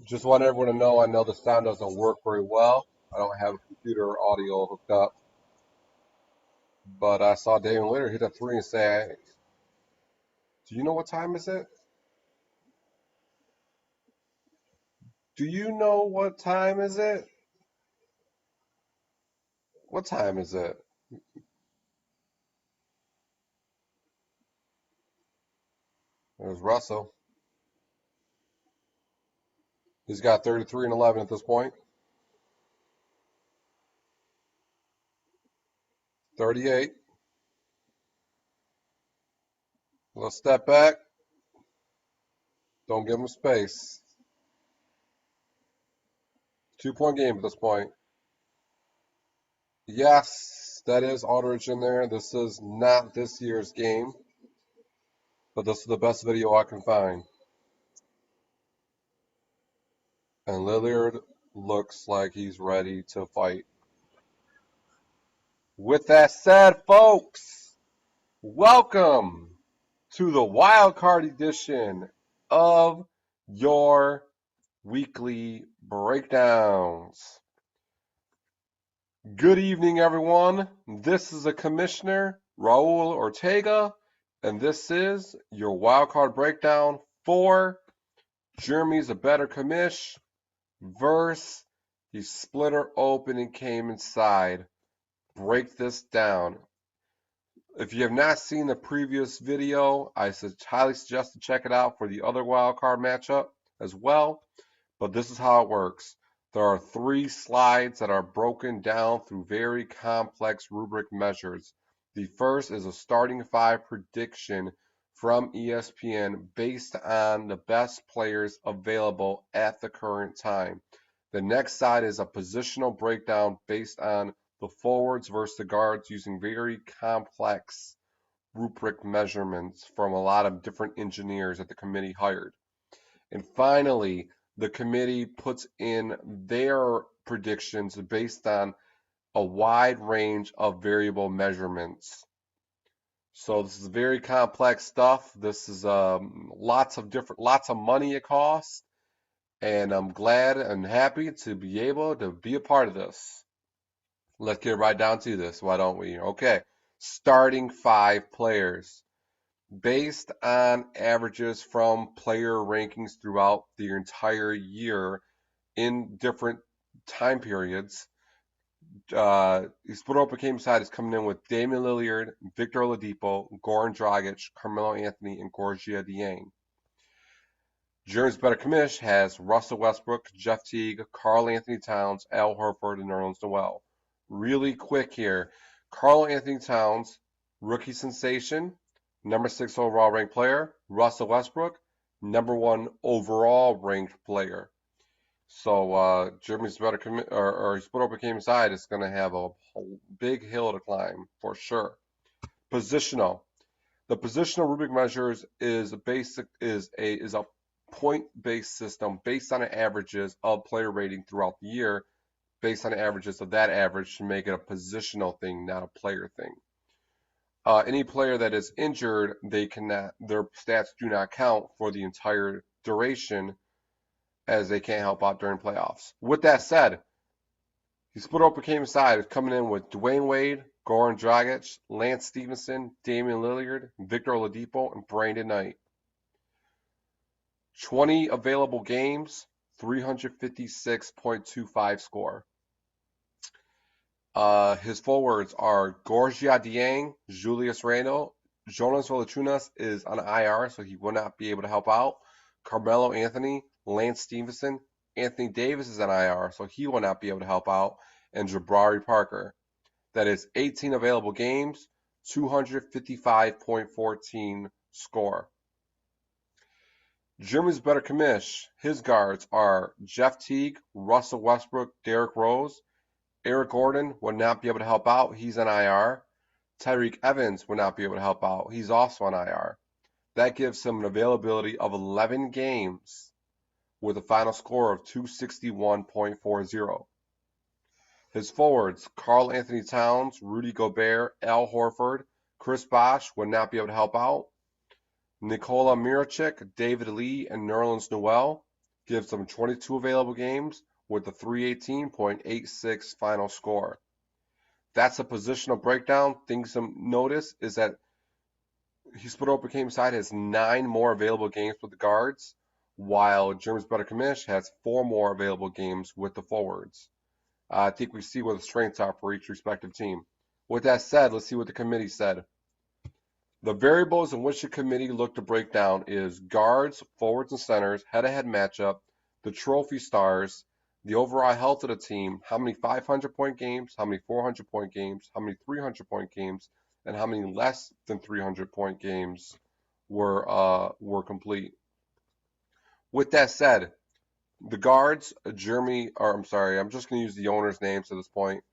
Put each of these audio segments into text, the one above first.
Just want everyone to know, I know the sound doesn't work very well. I don't have a computer audio hooked up. But I saw Damian Lillard hit a three and say, do you know what time is it? Do you know what time is it? What time is it? There's Russell. He's got 33 and 11 at this point. 38. Little step back. Don't give him space. 2-point game at this point. Yes, that is Aldridge in there. This is not this year's game, but this is the best video I can find. And Lillard looks like he's ready to fight. With that said, folks, welcome to the Wildcard edition of your weekly breakdowns. Good evening, everyone. This is the Commissioner, Raul Ortega, and this is your Wildcard breakdown for Jeremy's a Better Commish versus HeSplitterOpenandKam inside. Break this down. If you have not seen the previous video, I highly suggest to check it out for the other wildcard matchup as well. But this is how it works. There are 3 slides that are broken down through very complex rubric measures. The first is a starting 5 prediction from ESPN based on the best players available at the current time. The next side is a positional breakdown based on the forwards versus the guards using very complex rubric measurements from a lot of different engineers that the committee hired. And finally, the committee puts in their predictions based on a wide range of variable measurements. So this is very complex stuff. This is lots of money it costs, and I'm glad and happy to be able to be a part of this. Let's get right down to this, why don't we? Okay, starting 5 players. Based on averages from player rankings throughout the entire year in different time periods, HeSplitterOpenandKam side is coming in with Damian Lillard, Victor Oladipo, Goran Dragic, Carmelo Anthony, and Gorgia Dieng. Jeremy's Better Commish has Russell Westbrook, Jeff Teague, Karl Anthony Towns, Al Horford, and Nerlens Noel. Really quick here, Karl Anthony Towns, rookie sensation, number 6 overall ranked player. Russell Westbrook, number 1 overall ranked player. So Jeremy's Better or HeSplitterOpenandKam side is going to have a big hill to climb for sure. Positional. The positional rubric measures is a point-based system based on the averages of player rating throughout the year, based on the averages of that average to make it a positional thing, not a player thing. Any player that is injured, their stats do not count for the entire duration, as they can't help out during playoffs. With that said, HeSplitterOpenandKam side is coming in with Dwayne Wade, Goran Dragic, Lance Stephenson, Damian Lillard, Victor Oladipo, and Brandon Knight. 20 available games, 356.25 score. His forwards are Gorgia Dieng, Julius Randle. Jonas Valanciunas is on IR, so he will not be able to help out. Carmelo Anthony, Lance Stephenson, Anthony Davis is on IR, so he will not be able to help out. And Jabari Parker. That is 18 available games, 255.14 score. Jeremy's Better Commish. His guards are Jeff Teague, Russell Westbrook, Derrick Rose. Eric Gordon would not be able to help out. He's on IR. Tyreke Evans would not be able to help out. He's also on IR. That gives him an availability of 11 games with a final score of 261.40. His forwards, Karl Anthony Towns, Rudy Gobert, Al Horford, Chris Bosh would not be able to help out. Nikola Mirotic, David Lee, and Nerlens Noel. gives them 22 available games with a 318.86 final score. That's a positional breakdown. Things to notice is that HeSplitterOpenandKam side has 9 more available games with the guards, while Germany's Better Commish has 4 more available games with the forwards. I think we see where the strengths are for each respective team. With that said, let's see what the committee said. The variables in which the committee looked to break down is guards, forwards, and centers, head-to-head matchup, the trophy stars, the overall health of the team, how many 500-point games, how many 400-point games, how many 300-point games, and how many less than 300-point games were complete. With that said, the guards, I'm just going to use the owner's names at this point.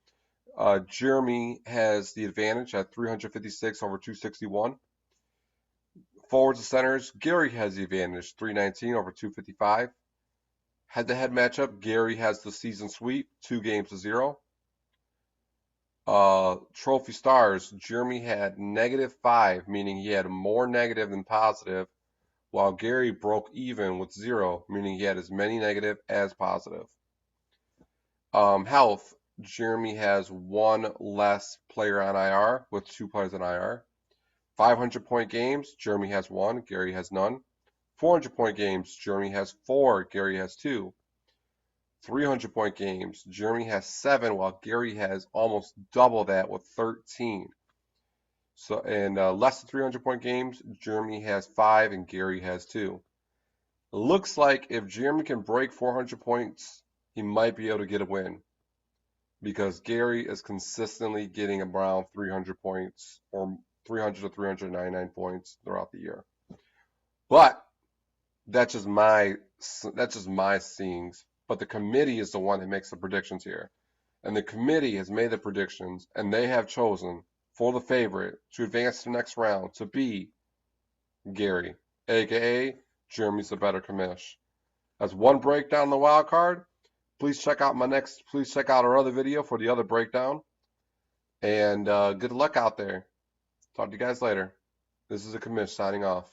Jeremy has the advantage at 356 over 261. Forwards and centers, Gary has the advantage, 319 over 255. Head-to-head matchup, Gary has the season sweep, 2-0. Trophy stars, Jeremy had -5, meaning he had more negative than positive, while Gary broke even with 0, meaning he had as many negative as positive. Health, Jeremy has 1 less player on IR with 2 players on IR. 500-point games, Jeremy has 1, Gary has none. 400-point games, Jeremy has 4, Gary has 2. 300-point games, Jeremy has 7, while Gary has almost double that with 13. So, and less than 300-point games, Jeremy has 5 and Gary has 2. It looks like if Jeremy can break 400 points, he might be able to get a win, because Gary is consistently getting around 300 points or 300 to 399 points throughout the year. But that's just my seeings. But the committee is the one that makes the predictions here. And the committee has made the predictions, and they have chosen for the favorite to advance to the next round to be Gary, aka Jeremy's the better commish. As one breakdown on the wild card, please check out our other video for the other breakdown. And good luck out there. Talk to you guys later. This is a commish signing off.